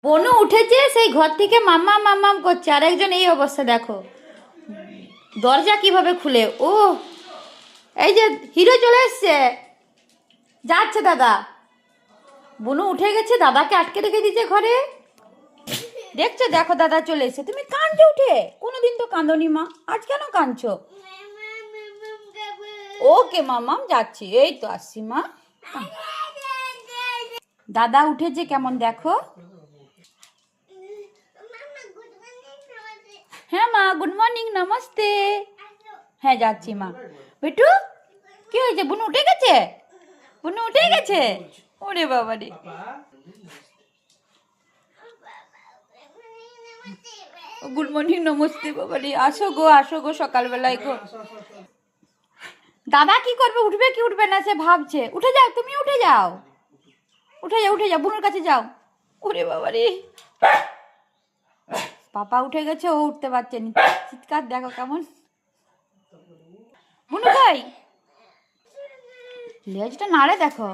বনু উঠেছে সেই ঘর থেকে মাম্মাম মাম্মাম করছে, আর একজন এই অবস্থা দেখো, দরজা কিভাবে খুলে। ও এই যে হিরো চলে এসছে, যাচ্ছে দাদা। বনু উঠে গেছে, দাদাকে আটকে রেখে দিয়েছে ঘরে। দেখছো, দেখো দাদা চলে এসে। তুমি কাঁদছো উঠে? কোনোদিন তো কাঁদনি মা, আজ কেন কাঁদছো? ওকে মামাম, যাচ্ছি, এই তো আসছি মা। দাদা উঠেছে কেমন দেখো। হ্যাঁ মা, গুড মর্নিং, নমস্তে। হ্যাঁ যাচ্ছি মা। বেটু কি হয়েছে? বুনু উঠে গেছে? বুনু উঠে গেছে? ওরে বাবা রে। গুড মর্নিং, নমস্তে বাবা রে। আসো গো সকালবেলায় গো। দাদা কি করবে, উঠবে কি উঠবে না সে ভাবছে। উঠে যাও, তুমি উঠে যাও, উঠে যাও, উঠে যাও, বুনুর কাছে যাও। ওরে বাবা রে, পাপা উঠে গেছে, ও উঠতে পারছে না। চিৎকার দেখো কেমন। বুনু ভাই লেজটা নাড়ে দেখো।